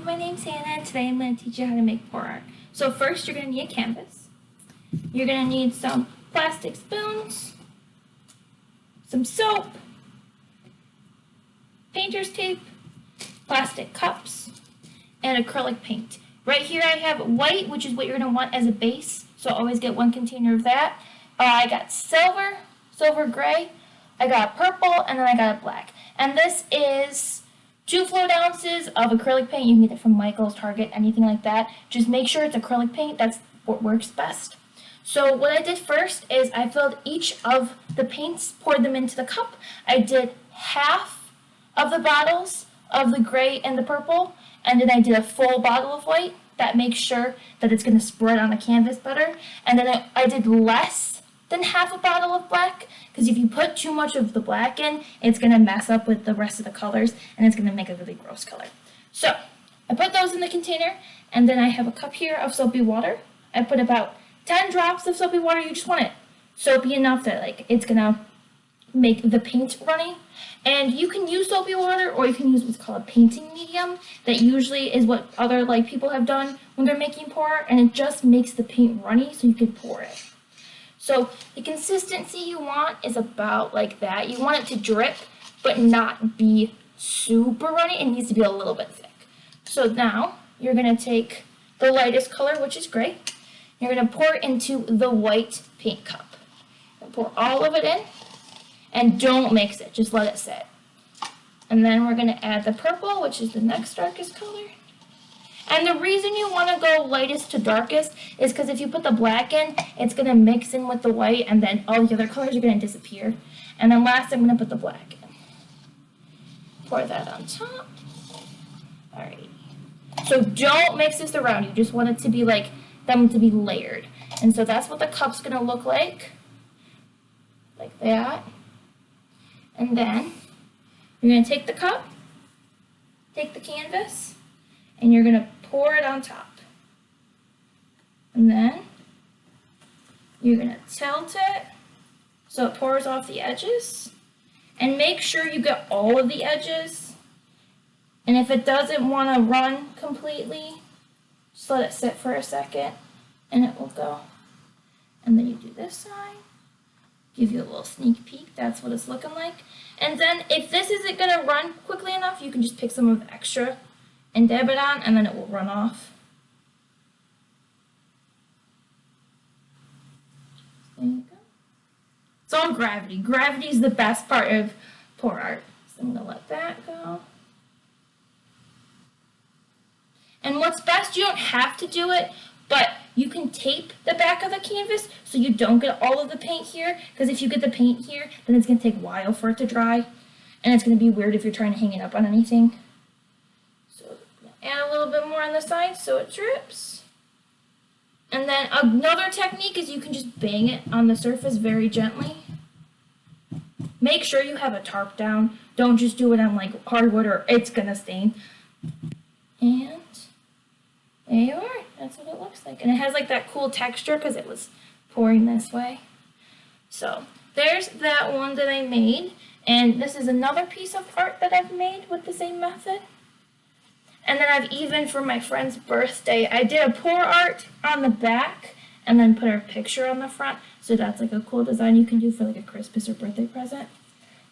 my name's Hannah, and today I'm going to teach you how to make pour art. So first you're going to need a canvas. You're going to need some plastic spoons, some soap, painter's tape, plastic cups, and acrylic paint. Right here I have white, which is what you're going to want as a base, so always get one container of that. I got silver gray, I got purple, and then I got a black. And this is 2 fluid ounces of acrylic paint. You can get it from Michael's, Target, anything like that. Just make sure it's acrylic paint. That's what works best. So what I did first is I filled each of the paints, poured them into the cup. I did half of the bottles of the gray and the purple, and then I did a full bottle of white. That makes sure that it's going to spread on the canvas better. And then I did less than half a bottle of black, because if you put too much of the black in, it's going to mess up with the rest of the colors, and it's going to make a really gross color. So I put those in the container, and then I have a cup here of soapy water. I put about 10 drops of soapy water. You just want it soapy enough that it's going to make the paint runny. And you can use soapy water, or you can use what's called a painting medium. That usually is what other people have done when they're making pour art, and it just makes the paint runny so you can pour it. So the consistency you want is about like that. You want it to drip, but not be super runny. It needs to be a little bit thick. So now you're going to take the lightest color, which is gray. You're going to pour it into the white paint cup. And pour all of it in, and don't mix it. Just let it sit. And then we're going to add the purple, which is the next darkest color. And the reason you want to go lightest to darkest is because if you put the black in, it's going to mix in with the white, and then all the other colors are going to disappear. And then last, I'm going to put the black in. Pour that on top. Alright. So don't mix this around. You just want it to be them to be layered. And so that's what the cup's going to look like. Like that. And then you're going to take the cup, take the canvas, and you're going to pour it on top. And then you're going to tilt it so it pours off the edges. And make sure you get all of the edges. And if it doesn't want to run completely, just let it sit for a second and it will go. And then you do this side. Give you a little sneak peek. That's what it's looking like. And then if this isn't going to run quickly enough, you can just pick some of the extra and dab it on, and then it will run off. There you go. It's all gravity. Gravity is the best part of pour art. So I'm going to let that go. And what's best, you don't have to do it, but you can tape the back of the canvas so you don't get all of the paint here, because if you get the paint here, then it's going to take a while for it to dry, and it's going to be weird if you're trying to hang it up on anything. So add a little bit more on the side so it drips. And then another technique is you can just bang it on the surface very gently. Make sure you have a tarp down. Don't just do it on hardwood or it's going to stain. And there you are. That's what it looks like. And it has that cool texture because it was pouring this way. So there's that one that I made. And this is another piece of art that I've made with the same method. And then I've even, for my friend's birthday, I did a pour art on the back and then put her picture on the front. So that's a cool design you can do for a Christmas or birthday present.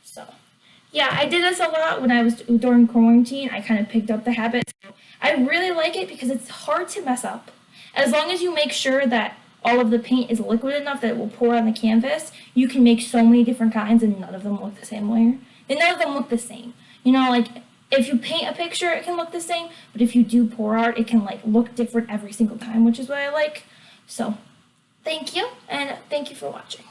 So yeah, I did this a lot when I was during quarantine. I kind of picked up the habit. I really like it because it's hard to mess up. As long as you make sure that all of the paint is liquid enough that it will pour on the canvas, you can make so many different kinds and none of them look the same layer. And none of them look the same. You know, if you paint a picture, it can look the same, but if you do pour art, it can look different every single time, which is what I like. So, thank you, and thank you for watching.